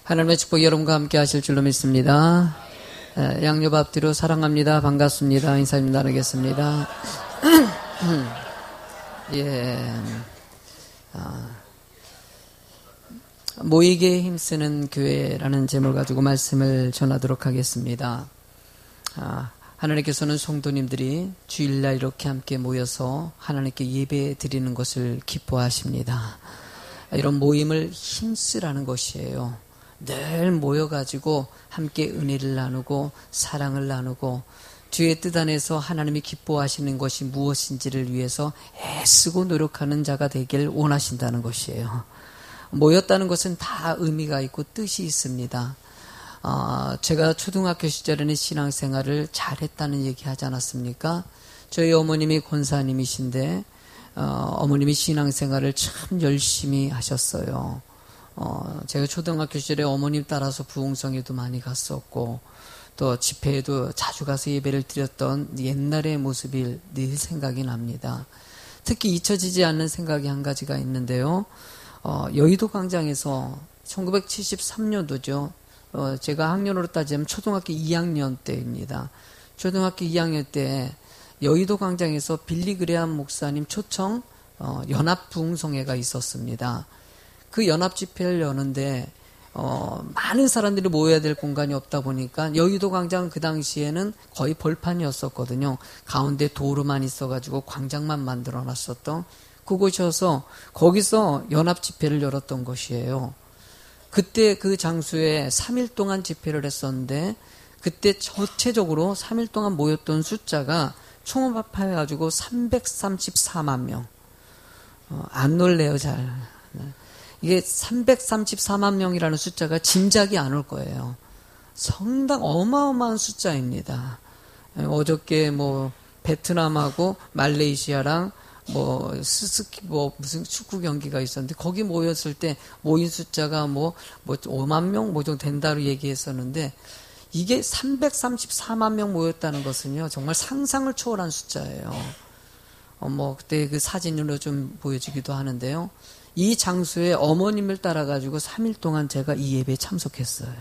하나님의 축복 여러분과 함께 하실 줄로 믿습니다. 양옆 앞뒤로 사랑합니다. 반갑습니다. 인사 좀 나누겠습니다. 모이기에 힘쓰는 교회라는 제목을 가지고 말씀을 전하도록 하겠습니다. 하나님께서는 성도님들이 주일날 이렇게 함께 모여서 하나님께 예배 드리는 것을 기뻐하십니다. 이런 모임을 힘쓰라는 것이에요. 늘 모여가지고 함께 은혜를 나누고 사랑을 나누고 주의 뜻 안에서 하나님이 기뻐하시는 것이 무엇인지를 위해서 애쓰고 노력하는 자가 되길 원하신다는 것이에요. 모였다는 것은 다 의미가 있고 뜻이 있습니다. 제가 초등학교 시절에는 신앙생활을 잘했다는 얘기 하지 않았습니까? 저희 어머님이 권사님이신데 어머님이 신앙생활을 참 열심히 하셨어요. 제가 초등학교 시절에 어머님 따라서 부흥성에도 많이 갔었고 또 집회에도 자주 가서 예배를 드렸던 옛날의 모습이 늘 생각이 납니다. 특히 잊혀지지 않는 생각이 한 가지가 있는데요. 여의도 광장에서 1973년도죠. 제가 학년으로 따지면 초등학교 2학년 때입니다. 초등학교 2학년 때 여의도 광장에서 빌리 그레함 목사님 초청 연합 부흥성회가 있었습니다. 그 연합 집회를 여는데 많은 사람들이 모여야 될 공간이 없다 보니까 여의도 광장은 그 당시에는 거의 벌판이었었거든요. 가운데 도로만 있어가지고 광장만 만들어놨었던 그곳이어서 거기서 연합 집회를 열었던 것이에요. 그때 그 장소에 3일 동안 집회를 했었는데 그때 전체적으로 3일 동안 모였던 숫자가 총합해가지고 334만 명. 안 놀래요, 잘. 이게 334만 명이라는 숫자가 짐작이 안 올 거예요. 상당 어마어마한 숫자입니다. 어저께 베트남하고 말레이시아랑 무슨 축구 경기가 있었는데 거기 모였을 때 모인 숫자가 5만 명 정도 된다고 얘기했었는데 이게 334만 명 모였다는 것은요 정말 상상을 초월한 숫자예요. 그때 그 사진으로 좀 보여지기도 하는데요. 이 장소에 어머님을 따라가지고 3일 동안 제가 이 예배에 참석했어요.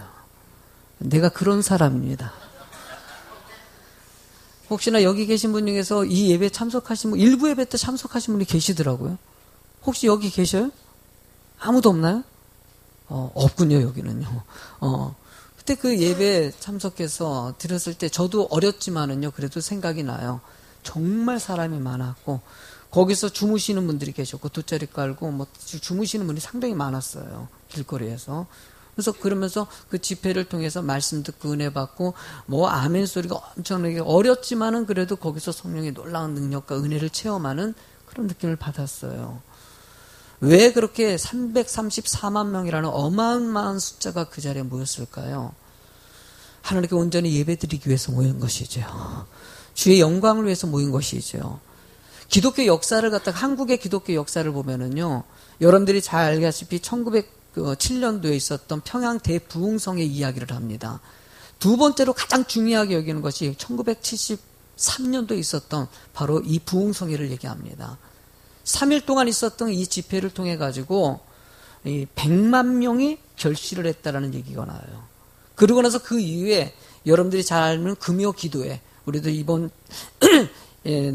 내가 그런 사람입니다. 혹시나 여기 계신 분 중에서 이 예배에 참석하신 분, 일부 예배 때 참석하신 분이 계시더라고요. 혹시 여기 계셔요? 아무도 없나요? 없군요, 여기는요. 그때 그 예배에 참석해서 들었을 때 저도 어렸지만은요, 그래도 생각이 나요. 정말 사람이 많았고, 거기서 주무시는 분들이 계셨고 돗자리 깔고 주무시는 분이 상당히 많았어요. 길거리에서. 그래서 그러면서 그 집회를 통해서 말씀 듣고 은혜 받고 아멘 소리가 엄청나게 어렸지만은 그래도 거기서 성령의 놀라운 능력과 은혜를 체험하는 그런 느낌을 받았어요. 왜 그렇게 334만 명이라는 어마어마한 숫자가 그 자리에 모였을까요? 하나님께 온전히 예배드리기 위해서 모인 것이죠. 주의 영광을 위해서 모인 것이죠. 기독교 역사를 한국의 기독교 역사를 보면은요, 여러분들이 잘 알다시피 1907년도에 있었던 평양 대부흥성의 이야기를 합니다. 두 번째로 가장 중요하게 여기는 것이 1973년도에 있었던 바로 이 부흥성회를 얘기합니다. 3일 동안 있었던 이 집회를 통해 가지고 100만 명이 결실을 했다라는 얘기가 나와요. 그러고 나서 그 이후에 여러분들이 잘 아는 금요 기도회, 우리도 이번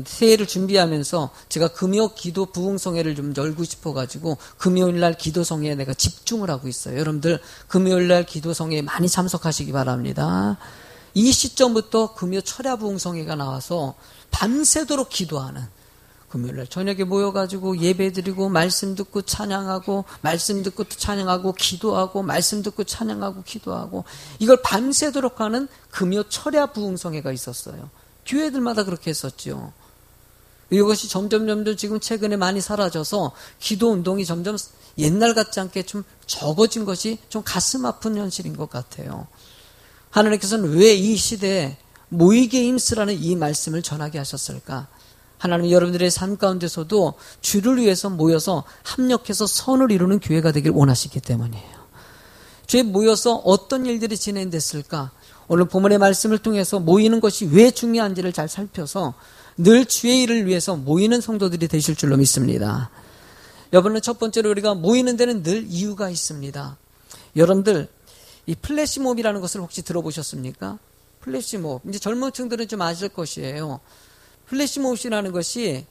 새해를 준비하면서 제가 금요 기도 부흥성회를 좀 열고 싶어가지고 금요일날 기도성회에 내가 집중을 하고 있어요. 여러분들 금요일날 기도성회에 많이 참석하시기 바랍니다. 이 시점부터 금요 철야 부흥성회가 나와서 밤새도록 기도하는, 금요일날 저녁에 모여가지고 예배드리고 말씀 듣고 찬양하고 말씀 듣고 찬양하고 기도하고 말씀 듣고 찬양하고 기도하고 이걸 밤새도록 하는 금요 철야 부흥성회가 있었어요. 교회들마다 그렇게 했었죠. 이것이 점점 지금 최근에 많이 사라져서 기도 운동이 점점 옛날 같지 않게 좀 적어진 것이 좀 가슴 아픈 현실인 것 같아요. 하나님께서는 왜 이 시대에 모이게 힘쓰라는 이 말씀을 전하게 하셨을까? 하나님 여러분들의 삶 가운데서도 주를 위해서 모여서 합력해서 선을 이루는 교회가 되길 원하시기 때문이에요. 주에 모여서 어떤 일들이 진행됐을까? 오늘 본문의 말씀을 통해서 모이는 것이 왜 중요한지를 잘 살펴서 늘 주의 일을 위해서 모이는 성도들이 되실 줄로 믿습니다. 여러분은 첫 번째로 우리가 모이는 데는 늘 이유가 있습니다. 여러분들 이 플래시몹이라는 것을 혹시 들어보셨습니까? 플래시몹. 이제 젊은 층들은 좀 아실 것이에요. 플래시몹이라는 것이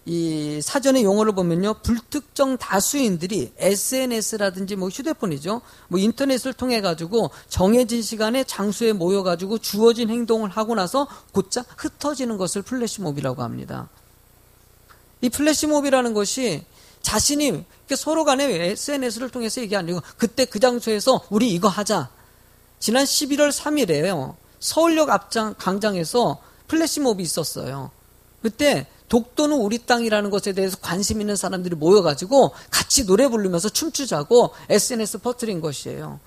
이 사전의 용어를 보면요, 불특정 다수인들이 SNS라든지 뭐 휴대폰이죠, 뭐 인터넷을 통해 가지고 정해진 시간에 장소에 모여 가지고 주어진 행동을 하고 나서 곧장 흩어지는 것을 플래시몹이라고 합니다. 이 플래시몹이라는 것이 자신이 서로 간에 SNS를 통해서 얘기하는 거, 그때 그 장소에서 우리 이거 하자. 지난 11월 3일에요. 서울역 앞장 광장에서 플래시몹이 있었어요. 그때 독도는 우리 땅이라는 것에 대해서 관심 있는 사람들이 모여가지고 같이 노래 부르면서 춤추자고 SNS 퍼뜨린 것이에요.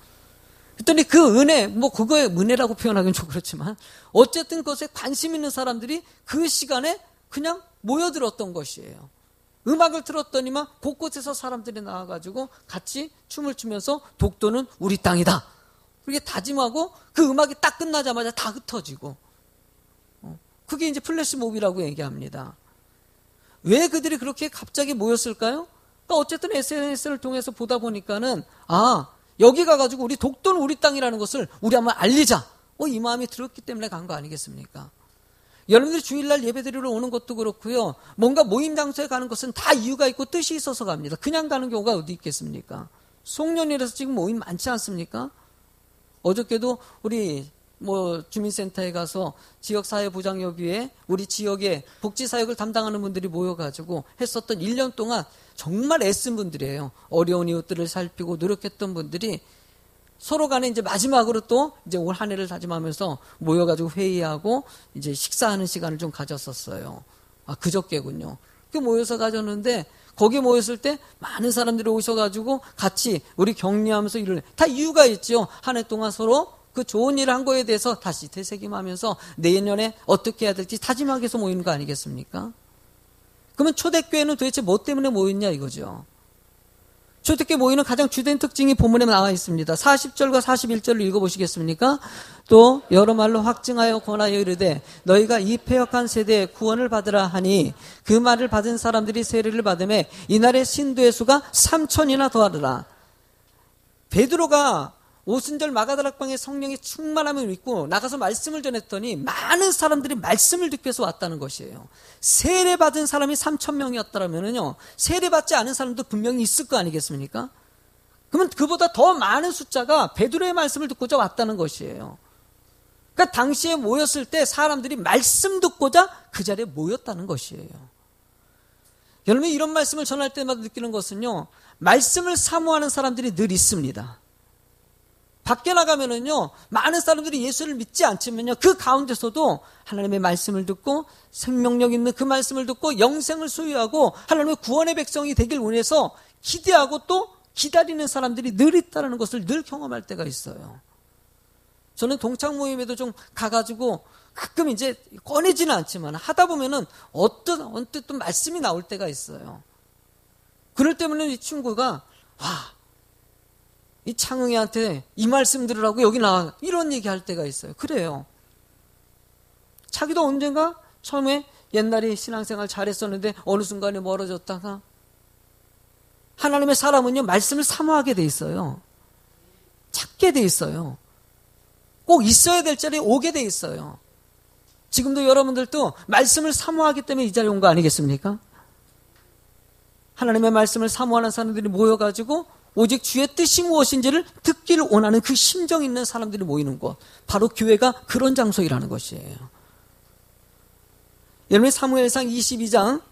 그랬더니 그 은혜, 뭐 그거에 은혜라고 표현하기는 좀 그렇지만 어쨌든 그것에 관심 있는 사람들이 그 시간에 그냥 모여들었던 것이에요. 음악을 틀었더니만 곳곳에서 사람들이 나와가지고 같이 춤을 추면서 독도는 우리 땅이다. 그렇게 다짐하고 그 음악이 딱 끝나자마자 다 흩어지고. 그게 이제 플래시몹이라고 얘기합니다. 왜 그들이 그렇게 갑자기 모였을까요? 그러니까 어쨌든 SNS를 통해서 보다 보니까는, 여기 가가지고 우리 독도는 우리 땅이라는 것을 우리 한번 알리자. 이 마음이 들었기 때문에 간 거 아니겠습니까? 여러분들이 주일날 예배드리러 오는 것도 그렇고요. 뭔가 모임 장소에 가는 것은 다 이유가 있고 뜻이 있어서 갑니다. 그냥 가는 경우가 어디 있겠습니까? 송년회라서 지금 모임 많지 않습니까? 어저께도 우리 주민센터에 가서 지역사회보장협의회, 우리 지역의 복지사역을 담당하는 분들이 모여가지고 했었던 1년 동안 정말 애쓴 분들이에요. 어려운 이웃들을 살피고 노력했던 분들이 서로 간에 이제 마지막으로 또 이제 올 한 해를 다짐하면서 모여가지고 회의하고 이제 식사하는 시간을 좀 가졌었어요. 그저께군요. 그 모여서 가졌는데 거기 모였을 때 많은 사람들이 오셔가지고 같이 우리 격려하면서 일을 다 이유가 있죠. 한 해 동안 서로 그 좋은 일을 한 거에 대해서 다시 되새김하면서 내년에 어떻게 해야 될지 다짐하기 위해서 모이는 거 아니겠습니까? 그러면 초대교회는 도대체 뭐 때문에 모였냐 이거죠. 초대교회 모이는 가장 주된 특징이 본문에 나와 있습니다. 40절과 41절을 읽어보시겠습니까? 또 여러 말로 확증하여 권하여 이르되 너희가 이 패역한 세대에 구원을 받으라 하니 그 말을 받은 사람들이 세례를 받으매 이날의 신도의 수가 3,000이나 더하더라. 베드로가 오순절 마가다락방에 성령이 충만함을 믿고 나가서 말씀을 전했더니 많은 사람들이 말씀을 듣기 위해서 왔다는 것이에요. 세례받은 사람이 3,000명이었다면요, 세례받지 않은 사람도 분명히 있을 거 아니겠습니까? 그러면 그보다 더 많은 숫자가 베드로의 말씀을 듣고자 왔다는 것이에요. 그러니까 당시에 모였을 때 사람들이 말씀 듣고자 그 자리에 모였다는 것이에요. 여러분, 이런 말씀을 전할 때마다 느끼는 것은요, 말씀을 사모하는 사람들이 늘 있습니다. 밖에 나가면은요, 많은 사람들이 예수를 믿지 않지만요, 그 가운데서도 하나님의 말씀을 듣고 생명력 있는 그 말씀을 듣고 영생을 소유하고 하나님의 구원의 백성이 되길 원해서 기대하고 또 기다리는 사람들이 늘 있다는 것을 늘 경험할 때가 있어요. 저는 동창 모임에도 좀 가가지고 가끔 이제 꺼내지는 않지만 하다 보면은 언뜻 또 말씀이 나올 때가 있어요. 그럴 때면은 이 친구가 이 창흥이한테 이 말씀 들으라고 여기 나와, 이런 얘기 할 때가 있어요. 그래요. 자기도 언젠가 처음에 옛날에 신앙생활 잘했었는데 어느 순간에 멀어졌다가, 하나님의 사람은요, 말씀을 사모하게 돼 있어요. 찾게 돼 있어요. 꼭 있어야 될 자리에 오게 돼 있어요. 지금도 여러분들도 말씀을 사모하기 때문에 이 자리에 온 거 아니겠습니까? 하나님의 말씀을 사모하는 사람들이 모여가지고 오직 주의 뜻이 무엇인지를 듣기를 원하는 그 심정 있는 사람들이 모이는 곳, 바로 교회가 그런 장소이라는 것이에요. 여러분, 사무엘상 22장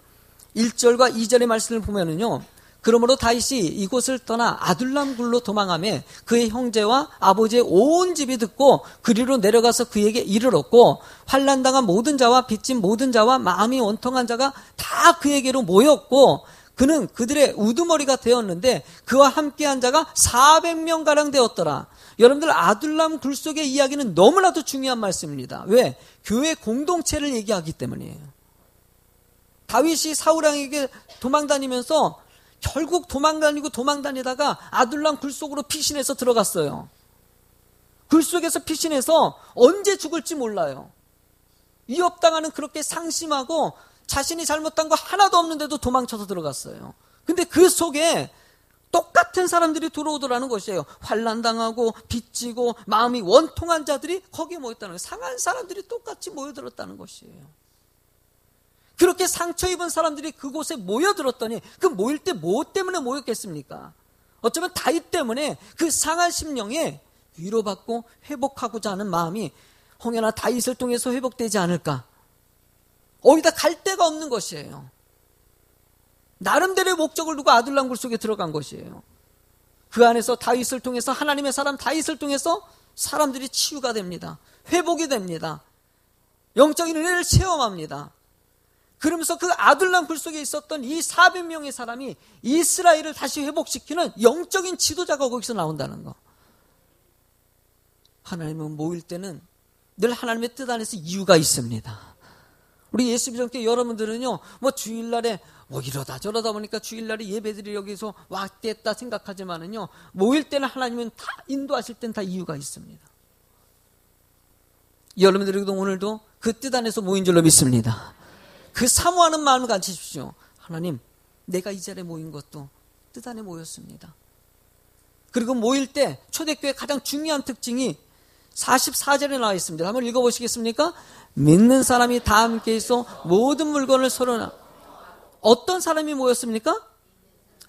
1절과 2절의 말씀을 보면은요, 그러므로 다윗이 이곳을 떠나 아둘람 굴로 도망하며 그의 형제와 아버지의 온 집이 듣고 그리로 내려가서 그에게 이르렀고, 환난당한 모든 자와 빚진 모든 자와 마음이 원통한 자가 다 그에게로 모였고, 그는 그들의 우두머리가 되었는데 그와 함께한 자가 400명가량 되었더라. 여러분들, 아둘람 굴 속의 이야기는 너무나도 중요한 말씀입니다. 왜? 교회 공동체를 얘기하기 때문이에요. 다윗이 사울왕에게 도망다니면서 결국 도망다니다가 아둘람 굴 속으로 피신해서 들어갔어요. 굴 속에서 피신해서 언제 죽을지 몰라요. 위협당하는 그렇게 상심하고 자신이 잘못한 거 하나도 없는데도 도망쳐서 들어갔어요. 근데 그 속에 똑같은 사람들이 들어오더라는 것이에요. 환난당하고 빚지고 마음이 원통한 자들이 거기에 모였다는 거예요. 상한 사람들이 똑같이 모여들었다는 것이에요. 그렇게 상처 입은 사람들이 그곳에 모여들었더니 그 모일 때 뭐 때문에 모였겠습니까? 어쩌면 다윗 때문에 그 상한 심령에 위로받고 회복하고자 하는 마음이 혹여나 다윗을 통해서 회복되지 않을까? 어디다 갈 데가 없는 것이에요. 나름대로의 목적을 두고 아둘람 굴 속에 들어간 것이에요. 그 안에서 다윗을 통해서 하나님의 사람 다윗을 통해서 사람들이 치유가 됩니다. 회복이 됩니다. 영적인 은혜를 체험합니다. 그러면서 그 아둘람 굴 속에 있었던 이 400명의 사람이 이스라엘을 다시 회복시키는 영적인 지도자가 거기서 나온다는 거. 하나님은 모일 때는 늘 하나님의 뜻 안에서 이유가 있습니다. 우리 예수비전교회 여러분들은요, 뭐 주일날에 이러다 저러다 보니까 주일날에 예배들이 여기서 왔겠다 생각하지만은요, 모일 때는 하나님은 다 인도하실 땐 다 이유가 있습니다. 여러분들에게도 오늘도 그 뜻 안에서 모인 줄로 믿습니다. 그 사모하는 마음을 가지십시오. 하나님, 내가 이 자리에 모인 것도 뜻 안에 모였습니다. 그리고 모일 때 초대교회의 가장 중요한 특징이 44절에 나와 있습니다. 한번 읽어보시겠습니까? 믿는 사람이 다 함께 있어 모든 물건을 서로 어떤 사람이 모였습니까?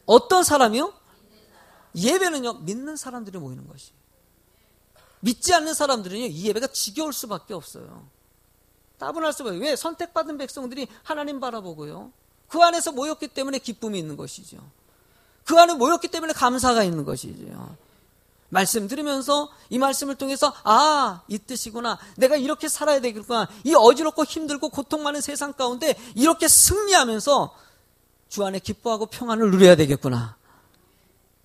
어떤 사람이요? 예배는요, 믿는 사람들이 모이는 것이에요. 믿지 않는 사람들은요, 이 예배가 지겨울 수밖에 없어요. 따분할 수밖에. 왜? 선택받은 백성들이 하나님 바라보고요, 그 안에서 모였기 때문에 기쁨이 있는 것이죠. 그 안에 모였기 때문에 감사가 있는 것이죠. 말씀 들으면서 이 말씀을 통해서 이 뜻이구나, 내가 이렇게 살아야 되겠구나, 이 어지럽고 힘들고 고통 많은 세상 가운데 이렇게 승리하면서 주 안에 기뻐하고 평안을 누려야 되겠구나,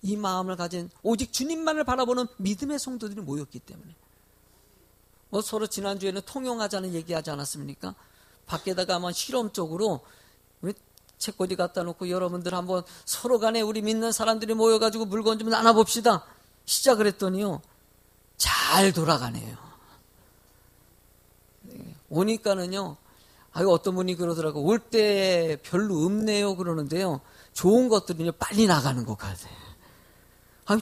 이 마음을 가진 오직 주님만을 바라보는 믿음의 성도들이 모였기 때문에. 서로 지난주에는 통용하자는 얘기하지 않았습니까? 밖에다가 아마 실험적으로 책꽂이 갖다 놓고 여러분들 한번 서로 간에 우리 믿는 사람들이 모여가지고 물건 좀 나눠봅시다 시작을 했더니요, 잘 돌아가네요. 오니까는요, 어떤 분이 그러더라고, 올 때 별로 없네요 그러는데요, 좋은 것들은요 빨리 나가는 것 같아요.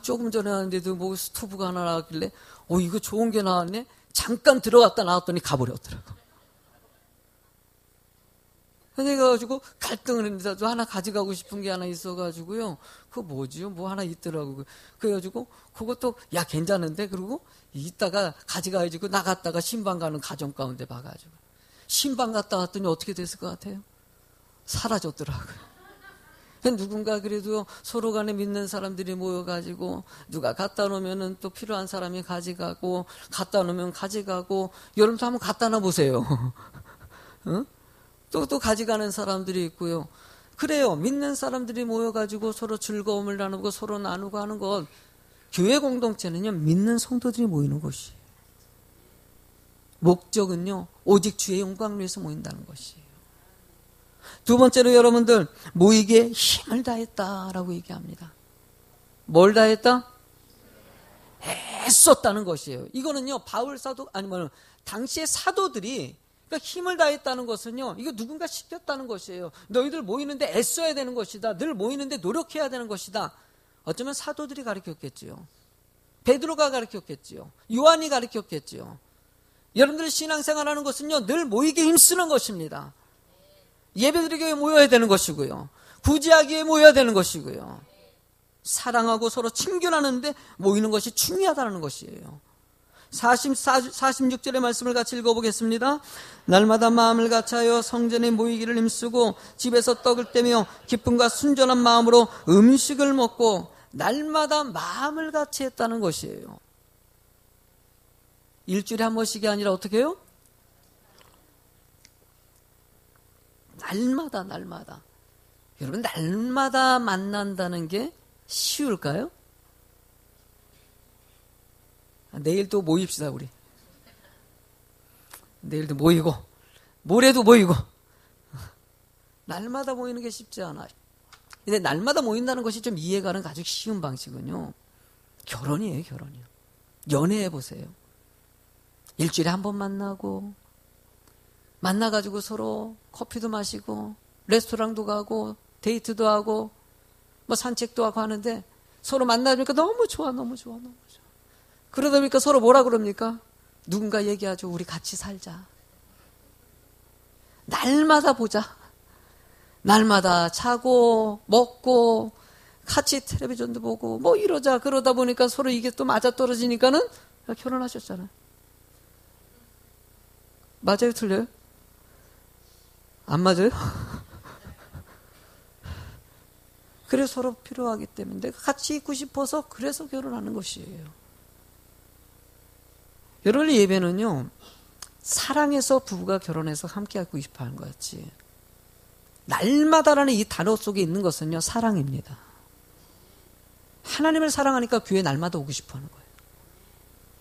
조금 전에 하는데도 뭐 스토브가 하나 나왔길래 이거 좋은 게 나왔네, 잠깐 들어갔다 나왔더니 가버렸더라고. 그래가지고 갈등을 했는데 하나 가져가고 싶은 게 하나 있어가지고요, 그거 뭐지요? 뭐 하나 있더라고. 그래가지고 그것도 괜찮은데, 그러고 이따가 가져가가지고 나갔다가 신방 가는 가정 가운데 봐가지고 신방 갔다 왔더니 어떻게 됐을 것 같아요? 사라졌더라고요. 누군가 그래도 서로 간에 믿는 사람들이 모여가지고 누가 갖다 놓으면은 또 필요한 사람이 가져가고, 갖다 놓으면 가져가고, 여러분도 한번 갖다 놔보세요. 응? 또 가져가는 사람들이 있고요. 그래요. 믿는 사람들이 모여가지고 서로 즐거움을 나누고 서로 나누고 하는 것. 교회 공동체는요, 믿는 성도들이 모이는 곳이에요. 목적은요, 오직 주의 영광을 위해서 모인다는 것이에요. 두 번째로 여러분들, 모이기에 힘을 다했다라고 얘기합니다. 뭘 다했다? 애썼다는 것이에요. 이거는요, 바울 사도, 아니면 당시의 사도들이, 그러니까 힘을 다했다는 것은요, 이거 누군가 시켰다는 것이에요. 너희들 모이는데 애써야 되는 것이다. 늘 모이는데 노력해야 되는 것이다. 어쩌면 사도들이 가르쳤겠지요. 베드로가 가르쳤겠지요. 요한이 가르쳤겠지요. 여러분들 신앙생활하는 것은요, 늘 모이게 힘쓰는 것입니다. 예배드리기 위해 모여야 되는 것이고요, 구제하기 위해 모여야 되는 것이고요, 사랑하고 서로 친교하는데 모이는 것이 중요하다는 것이에요. 46절의 말씀을 같이 읽어보겠습니다. 날마다 마음을 같이하여 성전에 모이기를 힘쓰고 집에서 떡을 떼며 기쁨과 순전한 마음으로 음식을 먹고, 날마다 마음을 같이 했다는 것이에요. 일주일에 한 번씩이 아니라 어떻게 해요? 날마다. 여러분, 날마다 만난다는 게 쉬울까요? 내일도 모입시다, 우리. 내일도 모이고, 모레도 모이고. 날마다 모이는 게 쉽지 않아요. 근데 날마다 모인다는 것이 좀 이해가는 아주 쉬운 방식은요, 결혼이에요, 결혼이요. 연애해보세요. 일주일에 한 번 만나가지고 서로 커피도 마시고, 레스토랑도 가고, 데이트도 하고, 뭐 산책도 하고 하는데, 서로 만나니까 너무 좋아, 너무 좋아, 너무 좋아. 그러다 보니까 서로 뭐라 그럽니까? 누군가 얘기하죠. 우리 같이 살자. 날마다 보자. 날마다 자고 먹고 같이 텔레비전도 보고 뭐 이러자. 그러다 보니까 서로 이게 또 맞아떨어지니까는 결혼하셨잖아요. 맞아요? 틀려요? 안 맞아요? 그래서 서로 필요하기 때문에 내가 같이 있고 싶어서 그래서 결혼하는 것이에요. 여러분 예배는요, 사랑해서 부부가 결혼해서 함께 하고 싶어 하는 것 같지. 날마다라는 이 단어 속에 있는 것은요, 사랑입니다. 하나님을 사랑하니까 교회 날마다 오고 싶어 하는 거예요.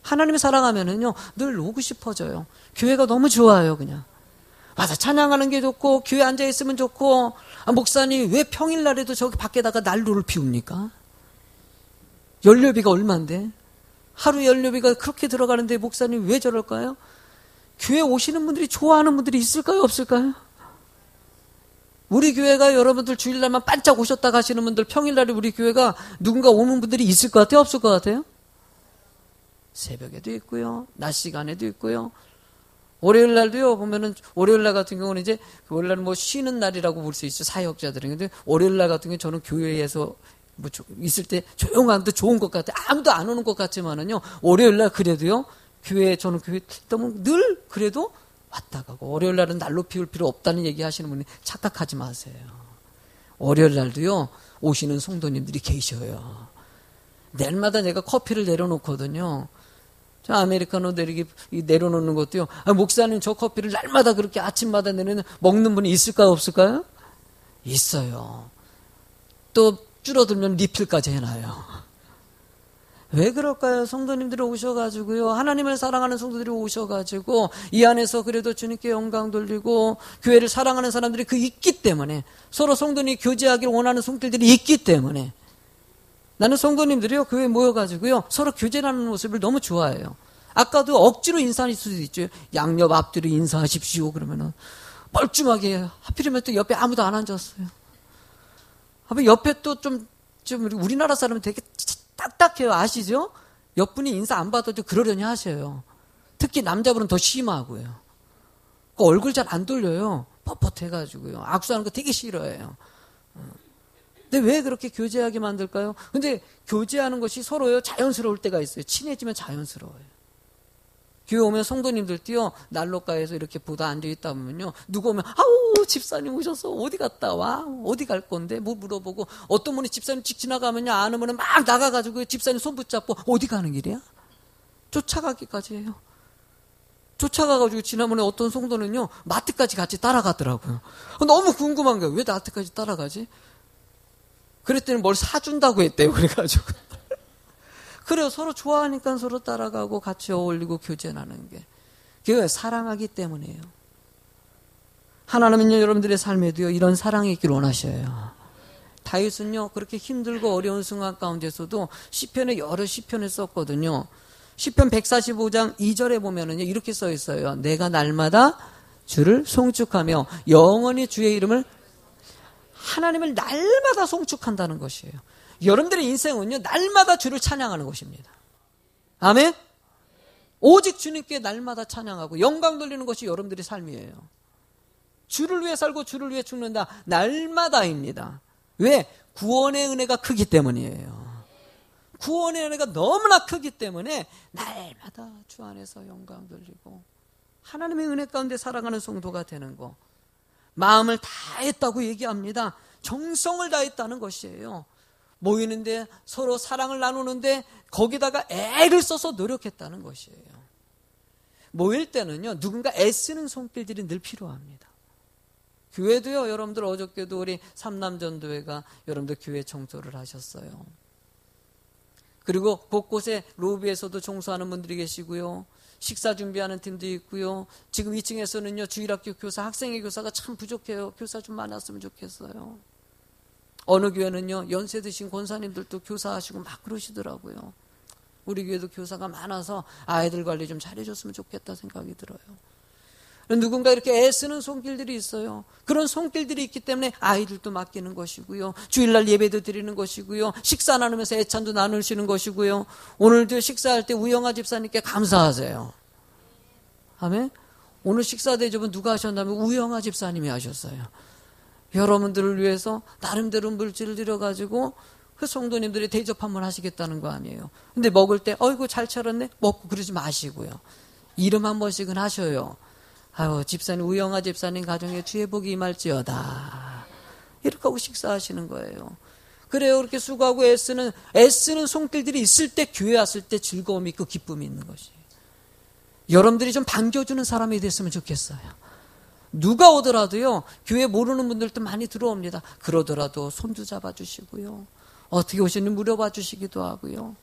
하나님을 사랑하면은요, 늘 오고 싶어져요. 교회가 너무 좋아요, 그냥. 맞아, 찬양하는 게 좋고, 교회 앉아있으면 좋고, 목사님 왜 평일날에도 저기 밖에다가 난로를 피웁니까? 연료비가 얼만데? 하루 연료비가 그렇게 들어가는데 목사님 왜 저럴까요? 교회 오시는 분들이 좋아하는 분들이 있을까요? 없을까요? 우리 교회가 여러분들 주일날만 반짝 오셨다 가시는 분들 평일날에 우리 교회가 누군가 오는 분들이 있을 것 같아요? 없을 것 같아요? 새벽에도 있고요. 낮 시간에도 있고요. 월요일날도요, 보면은, 월요일날 같은 경우는 이제, 월요일날은 뭐 쉬는 날이라고 볼 수 있죠. 사역자들은. 근데 월요일날 같은 경우는 저는 교회에서 뭐 있을 때 조용한데 좋은 것 같아요. 아무도 안 오는 것 같지만은요, 월요일날 그래도요, 저는 교회 너무 늘 그래도 왔다 가고, 월요일날은 날로 피울 필요 없다는 얘기 하시는 분이 착각하지 마세요. 월요일날도요, 오시는 성도님들이 계셔요. 내일마다 내가 커피를 내려놓거든요. 저 아메리카노 내려놓는 것도요. 목사님 저 커피를 날마다 그렇게 아침마다 먹는 분이 있을까요? 없을까요? 있어요. 또 줄어들면 리필까지 해놔요. 왜 그럴까요? 성도님들이 오셔가지고요. 하나님을 사랑하는 성도들이 오셔가지고 이 안에서 그래도 주님께 영광 돌리고 교회를 사랑하는 사람들이 있기 때문에 서로 성도님이 교제하기를 원하는 성도들이 있기 때문에 나는 성도님들이요, 교회에 모여가지고요, 서로 교제하는 모습을 너무 좋아해요. 아까도 억지로 인사할 수도 있죠. 양옆 앞뒤로 인사하십시오. 그러면은, 멀쩡하게, 하필이면 또 옆에 아무도 안 앉았어요. 옆에 또 좀 우리나라 사람은 되게 딱딱해요. 아시죠? 옆분이 인사 안 받아도 그러려니 하셔요. 특히 남자분은 더 심하고요. 얼굴 잘 안 돌려요. 뻣뻣해가지고요. 악수하는 거 되게 싫어해요. 근데 왜 그렇게 교제하게 만들까요? 근데 교제하는 것이 서로요, 자연스러울 때가 있어요. 친해지면 자연스러워요. 교회 오면 성도님들 띄어 난로가에서 이렇게 보다 앉아있다 보면요, 누구 오면 아우 집사님 오셔서 어디 갔다 와? 어디 갈 건데? 뭐 물어보고, 어떤 분이 집사님 직 지나가면요, 안 오면은 막 나가가지고 집사님 손 붙잡고 어디 가는 길이야? 쫓아가기까지 해요. 쫓아가가지고 지난번에 어떤 성도는요, 마트까지 같이 따라가더라고요. 너무 궁금한 거예요. 왜 마트까지 따라가지? 그랬더니 뭘 사준다고 했대요. 그래가지고. 그래요. 서로 좋아하니까 서로 따라가고 같이 어울리고 교제하는 게. 그게 사랑하기 때문이에요. 하나님은요, 여러분들의 삶에도요, 이런 사랑이 있길 원하셔요. 다윗은요, 그렇게 힘들고 어려운 순간 가운데서도 시편에 여러 시편을 썼거든요. 시편 145장 2절에 보면은요, 이렇게 써 있어요. 내가 날마다 주를 송축하며 영원히 주의 이름을, 하나님을 날마다 송축한다는 것이에요. 여러분들의 인생은요, 날마다 주를 찬양하는 것입니다. 아멘? 오직 주님께 날마다 찬양하고 영광 돌리는 것이 여러분들의 삶이에요. 주를 위해 살고 주를 위해 죽는다. 날마다입니다. 왜? 구원의 은혜가 크기 때문이에요. 구원의 은혜가 너무나 크기 때문에 날마다 주 안에서 영광 돌리고 하나님의 은혜 가운데 살아가는 성도가 되는 거. 마음을 다했다고 얘기합니다. 정성을 다했다는 것이에요. 모이는데 서로 사랑을 나누는데 거기다가 애를 써서 노력했다는 것이에요. 모일 때는요, 누군가 애쓰는 손길들이 늘 필요합니다. 교회도요, 여러분들 어저께도 우리 삼남전도회가 여러분들 교회 청소를 하셨어요. 그리고 곳곳에 로비에서도 청소하는 분들이 계시고요. 식사 준비하는 팀도 있고요. 지금 2층에서는요, 주일학교 교사, 학생회 교사가 참 부족해요. 교사 좀 많았으면 좋겠어요. 어느 교회는요, 연세 드신 권사님들도 교사하시고 막 그러시더라고요. 우리 교회도 교사가 많아서 아이들 관리 좀 잘해줬으면 좋겠다 생각이 들어요. 누군가 이렇게 애쓰는 손길들이 있어요. 그런 손길들이 있기 때문에 아이들도 맡기는 것이고요. 주일날 예배도 드리는 것이고요. 식사 나누면서 애찬도 나누시는 것이고요. 오늘도 식사할 때 우영아 집사님께 감사하세요. 아멘. 오늘 식사 대접은 누가 하셨냐면 우영아 집사님이 하셨어요. 여러분들을 위해서 나름대로 물질을 들여가지고 그 성도님들이 대접 한번 하시겠다는 거 아니에요. 근데 먹을 때 어이구 잘 차렸네 먹고 그러지 마시고요. 이름 한 번씩은 하셔요. 아유 집사님 우영아 집사님 가정에 주의 복이 임할지어다. 이렇게 하고 식사하시는 거예요. 그래요. 그렇게 수고하고 애쓰는 손길들이 있을 때 교회 왔을 때 즐거움이 있고 기쁨이 있는 것이에요. 여러분들이 좀 반겨주는 사람이 됐으면 좋겠어요. 누가 오더라도요. 교회 모르는 분들도 많이 들어옵니다. 그러더라도 손도 잡아주시고요. 어떻게 오시는지 물어봐 주시기도 하고요.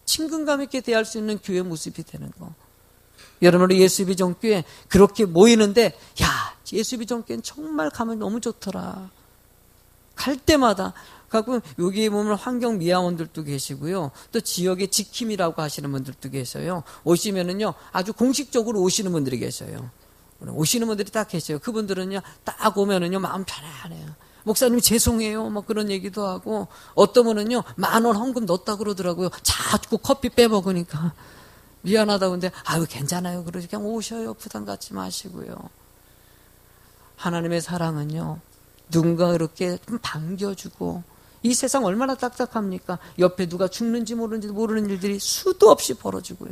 친근감 있게 대할 수 있는 교회 모습이 되는 거. 여러분 우리 예수비전교회 그렇게 모이는데 야 예수비전교회는 정말 가면 너무 좋더라. 갈 때마다 갖고 여기 보면 환경 미화원들도 계시고요. 또 지역의 지킴이라고 하시는 분들도 계셔요. 오시면은요 아주 공식적으로 오시는 분들이 계셔요. 오시는 분들이 딱 계셔요. 그분들은요 딱 오면은요 마음 편안해요. 목사님 죄송해요. 뭐 그런 얘기도 하고 어떤 분은요 10,000원 헌금 넣었다 그러더라고요. 자꾸 커피 빼먹으니까 미안하다고 근데 아유 괜찮아요. 그러지 그냥 오셔요. 부담 갖지 마시고요. 하나님의 사랑은요 누군가 이렇게 좀 반겨주고 이 세상 얼마나 딱딱합니까? 옆에 누가 죽는지 모르는 일들이 수도 없이 벌어지고요.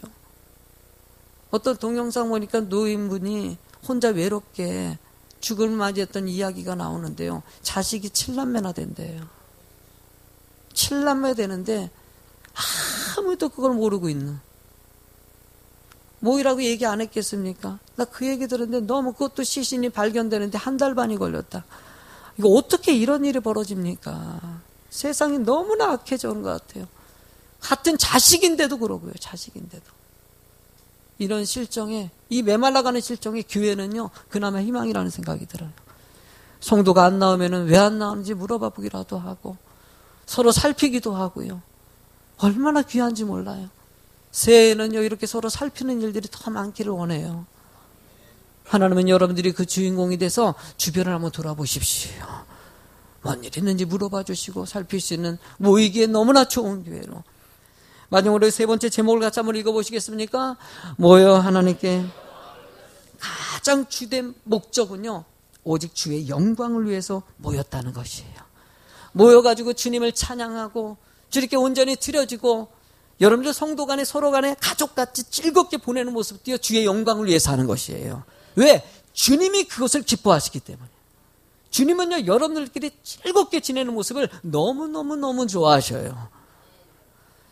어떤 동영상 보니까 노인분이 혼자 외롭게 죽음을 맞이했던 이야기가 나오는데요. 자식이 7남매나 된대요. 7남매 되는데 아무도 그걸 모르고 있는. 뭐이라고 얘기 안 했겠습니까? 나 그 얘기 들었는데 너무 그것도 시신이 발견되는데 1달 반이 걸렸다. 이거 어떻게 이런 일이 벌어집니까? 세상이 너무나 악해져온 것 같아요. 같은 자식인데도 그러고요. 자식인데도. 이런 실정에 이 메말라가는 실정에 교회는요. 그나마 희망이라는 생각이 들어요. 성도가 안 나오면은 왜 안 나오는지 물어봐 보기라도 하고 서로 살피기도 하고요. 얼마나 귀한지 몰라요. 새해에는요. 이렇게 서로 살피는 일들이 더 많기를 원해요. 하나님은 여러분들이 그 주인공이 돼서 주변을 한번 돌아보십시오. 뭔 일 있는지 물어봐 주시고 살필 수 있는 모이기에 너무나 좋은 기회로. 마지막으로 세 번째 제목을 같이 한번 읽어보시겠습니까? 모여 하나님께 가장 주된 목적은요. 오직 주의 영광을 위해서 모였다는 것이에요. 모여가지고 주님을 찬양하고 주님께 온전히 드려지고 여러분들 성도 간에 서로 간에 가족같이 즐겁게 보내는 모습도요. 주의 영광을 위해서 하는 것이에요. 왜? 주님이 그것을 기뻐하시기 때문에. 주님은요, 여러분들끼리 즐겁게 지내는 모습을 너무너무 좋아하셔요.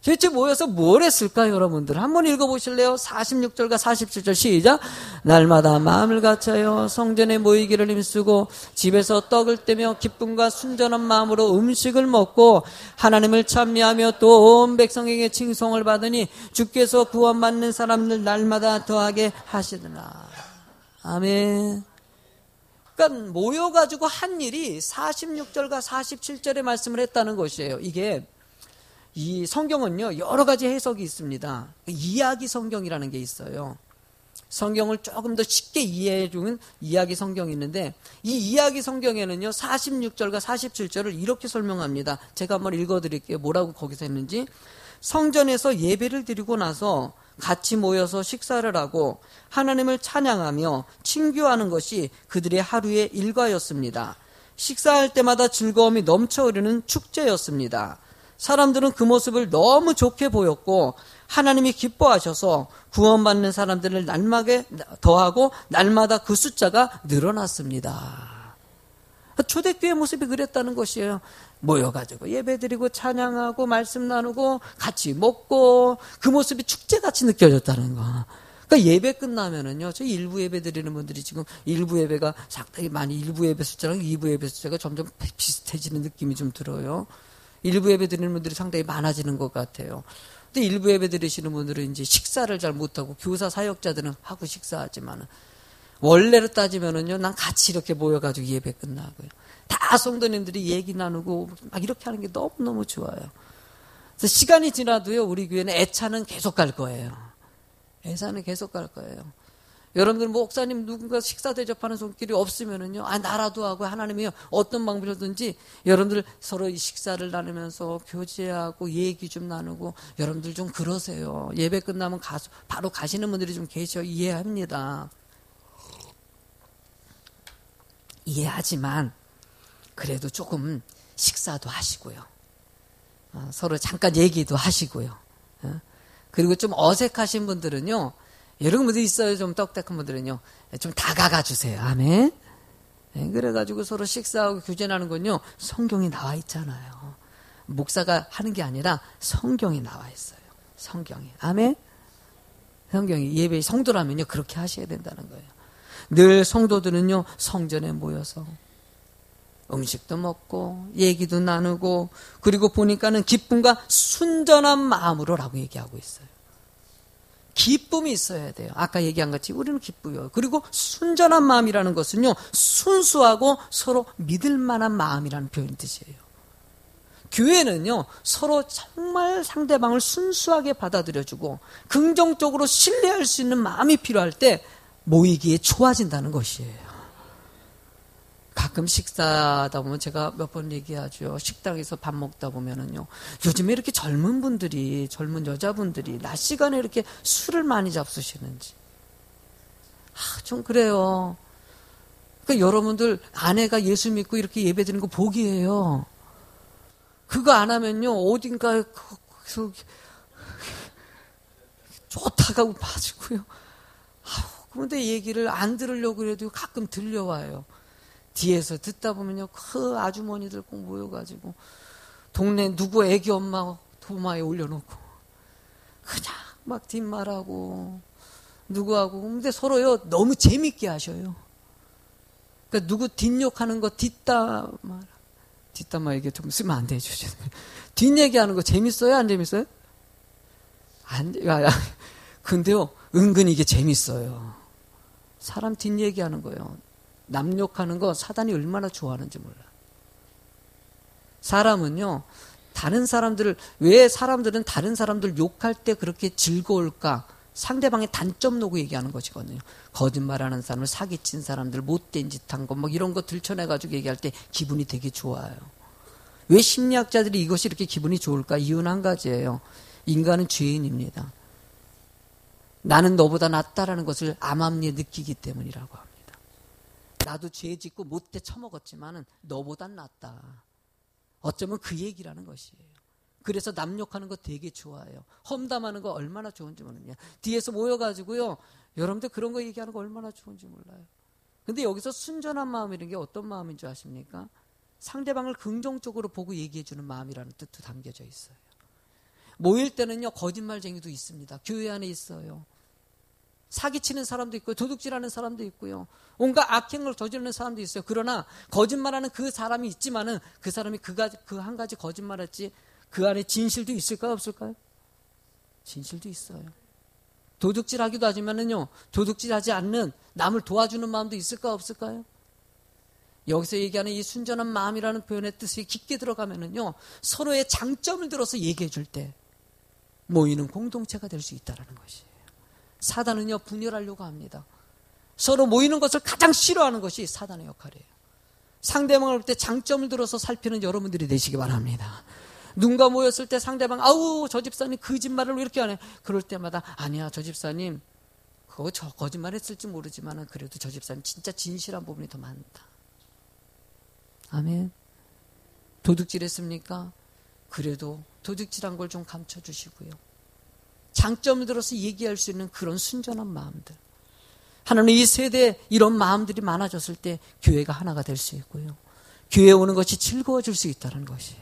도대체 모여서 뭘 했을까요, 여러분들? 한번 읽어보실래요? 46절과 47절 시작. 날마다 마음을 같여요. 성전에 모이기를 힘쓰고 집에서 떡을 떼며 기쁨과 순전한 마음으로 음식을 먹고 하나님을 찬미하며 또 온 백성에게 칭송을 받으니 주께서 구원받는 사람들 날마다 더하게 하시더라. 아멘. 그러니까 모여가지고 한 일이 46절과 47절의 말씀을 했다는 것이에요. 이게 이 성경은요 여러 가지 해석이 있습니다. 이야기 성경이라는 게 있어요. 성경을 조금 더 쉽게 이해해 주는 이야기 성경이 있는데 이 이야기 성경에는요 46절과 47절을 이렇게 설명합니다. 제가 한번 읽어드릴게요. 뭐라고 거기서 했는지. 성전에서 예배를 드리고 나서 같이 모여서 식사를 하고 하나님을 찬양하며 친교하는 것이 그들의 하루의 일과였습니다. 식사할 때마다 즐거움이 넘쳐 흐르는 축제였습니다. 사람들은 그 모습을 너무 좋게 보였고 하나님이 기뻐하셔서 구원받는 사람들을 날마다 더하고 날마다 그 숫자가 늘어났습니다. 초대교회 모습이 그랬다는 것이에요. 모여가지고 예배드리고 찬양하고 말씀 나누고 같이 먹고 그 모습이 축제같이 느껴졌다는 거. 그러니까 예배 끝나면은요, 저희 일부 예배 드리는 분들이 지금 일부 예배가 상당히 많이 일부 예배 숫자랑 2부 예배 숫자가 점점 비슷해지는 느낌이 좀 들어요. 일부 예배 드리는 분들이 상당히 많아지는 것 같아요. 근데 일부 예배 드리시는 분들은 이제 식사를 잘 못하고 교사 사역자들은 하고 식사하지만 원래로 따지면은요, 난 같이 이렇게 모여가지고 예배 끝나고요. 다 성도님들이 얘기 나누고 막 이렇게 하는 게 너무너무 좋아요. 그래서 시간이 지나도요, 우리 교회는 애차는 계속 갈 거예요. 애차는 계속 갈 거예요. 여러분들 목사님 누군가 식사 대접하는 손길이 없으면은요, 나라도 하고 하나님이 어떤 방법이든지 여러분들 서로 이 식사를 나누면서 교제하고 얘기 좀 나누고 여러분들 좀 그러세요. 예배 끝나면 바로 가시는 분들이 좀 계셔. 이해합니다. 이해하지만 그래도 조금 식사도 하시고요. 서로 잠깐 얘기도 하시고요. 그리고 좀 어색하신 분들은요, 여러 분들이 있어요. 좀 떡딱한 분들은요, 좀 다가가 주세요. 아멘. 그래가지고 서로 식사하고 교제하는 건요, 성경이 나와 있잖아요. 목사가 하는 게 아니라 성경이 나와 있어요. 성경이. 아멘. 성경이 예배 성도라면요, 그렇게 하셔야 된다는 거예요. 늘 성도들은요, 성전에 모여서 음식도 먹고 얘기도 나누고, 그리고 보니까는 기쁨과 순전한 마음으로라고 얘기하고 있어요. 기쁨이 있어야 돼요. 아까 얘기한 것처럼 우리는 기쁘요. 그리고 순전한 마음이라는 것은요, 순수하고 서로 믿을 만한 마음이라는 표현 뜻이에요. 교회는요, 서로 정말 상대방을 순수하게 받아들여주고 긍정적으로 신뢰할 수 있는 마음이 필요할 때 모이기에 좋아진다는 것이에요. 가끔 식사하다 보면 제가 몇 번 얘기하죠. 식당에서 밥 먹다 보면은요, 요즘에 이렇게 젊은 여자분들이 낮 시간에 이렇게 술을 많이 잡수시는지. 좀 그래요. 그러니까 여러분들 아내가 예수 믿고 이렇게 예배 드리는 거 복이에요. 그거 안 하면요, 어딘가에 좋다고 빠지고요. 그런데 얘기를 안 들으려고 해도 가끔 들려와요. 뒤에서 듣다 보면요, 그 아주머니들 꼭 모여가지고 동네 누구 애기 엄마 도마에 올려놓고 그냥 막 뒷말하고 누구하고. 근데 서로요, 너무 재밌게 하셔요. 그러니까 누구 뒷욕하는 거 뒷담화 얘기 좀 쓰면 안 되죠. 뒷얘기하는 거 재밌어요, 안 재밌어요? 근데요, 은근히 이게 재밌어요. 사람 뒷얘기하는 거요, 남 욕하는 거 사단이 얼마나 좋아하는지 몰라. 사람은요, 왜 사람들은 다른 사람들 욕할 때 그렇게 즐거울까? 상대방의 단점 놓고 얘기하는 것이거든요. 거짓말하는 사람을, 사기친 사람들, 못된 짓 한 거, 막 이런 거 들춰내가지고 얘기할 때 기분이 되게 좋아요. 왜 심리학자들이 이것이 이렇게 기분이 좋을까? 이유는 한 가지예요. 인간은 죄인입니다. 나는 너보다 낫다라는 것을 암암리에 느끼기 때문이라고 합니다. 나도 죄 짓고 못돼 처먹었지만은 너보단 낫다. 어쩌면 그 얘기라는 것이에요. 그래서 남 욕하는 거 되게 좋아해요. 험담하는 거 얼마나 좋은지 모르냐. 뒤에서 모여가지고요, 여러분들 그런 거 얘기하는 거 얼마나 좋은지 몰라요. 근데 여기서 순전한 마음이라는 게 어떤 마음인 줄 아십니까? 상대방을 긍정적으로 보고 얘기해주는 마음이라는 뜻도 담겨져 있어요. 모일 때는요, 거짓말쟁이도 있습니다. 교회 안에 있어요. 사기치는 사람도 있고요, 도둑질하는 사람도 있고요, 온갖 악행을 저지르는 사람도 있어요. 그러나 거짓말하는 그 사람이 있지만은 그 사람이 그 한 가지 거짓말했지 그 안에 진실도 있을까요, 없을까요? 진실도 있어요. 도둑질하기도 하지만은요, 도둑질하지 않는 남을 도와주는 마음도 있을까, 없을까요? 여기서 얘기하는 이 순전한 마음이라는 표현의 뜻이 깊게 들어가면은요, 서로의 장점을 들어서 얘기해 줄 때 모이는 공동체가 될 수 있다는 것이에요. 사단은요, 분열하려고 합니다. 서로 모이는 것을 가장 싫어하는 것이 사단의 역할이에요. 상대방을 볼 때 장점을 들어서 살피는 여러분들이 되시기 바랍니다. 누군가 모였을 때 상대방, 아우 저 집사님 거짓말을 왜 이렇게 하네. 그럴 때마다 아니야, 저 집사님 그거 저 거짓말 했을지 모르지만 그래도 저 집사님 진짜 진실한 부분이 더 많다. 아멘. 도둑질 했습니까? 그래도 도둑질한 걸 좀 감춰주시고요. 장점을 들어서 얘기할 수 있는 그런 순전한 마음들. 하나님, 이 세대에 이런 마음들이 많아졌을 때 교회가 하나가 될 수 있고요, 교회에 오는 것이 즐거워질 수 있다는 것이에요.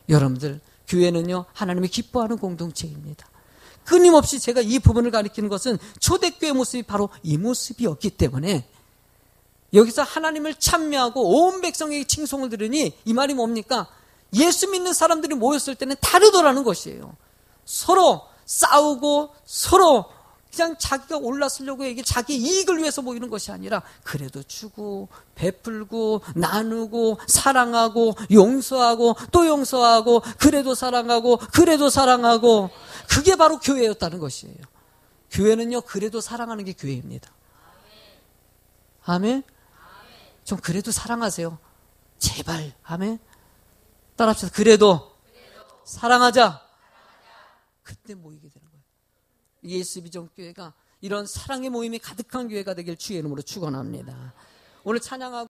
여러분들, 교회는요, 하나님이 기뻐하는 공동체입니다. 끊임없이 제가 이 부분을 가리키는 것은 초대교회 모습이 바로 이 모습이었기 때문에, 여기서 하나님을 찬미하고 온 백성에게 칭송을 들으니 이 말이 뭡니까? 예수 믿는 사람들이 모였을 때는 다르더라는 것이에요. 서로 싸우고 서로 그냥 자기가 올라서려고 자기 이익을 위해서 모이는 것이 아니라 그래도 주고 베풀고 나누고 사랑하고 용서하고 또 용서하고 그래도 사랑하고 그래도 사랑하고, 그게 바로 교회였다는 것이에요. 교회는요, 그래도 사랑하는 게 교회입니다. 아멘. 좀 그래도 사랑하세요. 제발. 아멘. 따라합시다. 그래도 사랑하자. 그때 모이게 되는 거예요. ES 비전교회가 이런 사랑의 모임이 가득한 교회가 되길 주의 이름으로 축원합니다. 오늘 찬양하고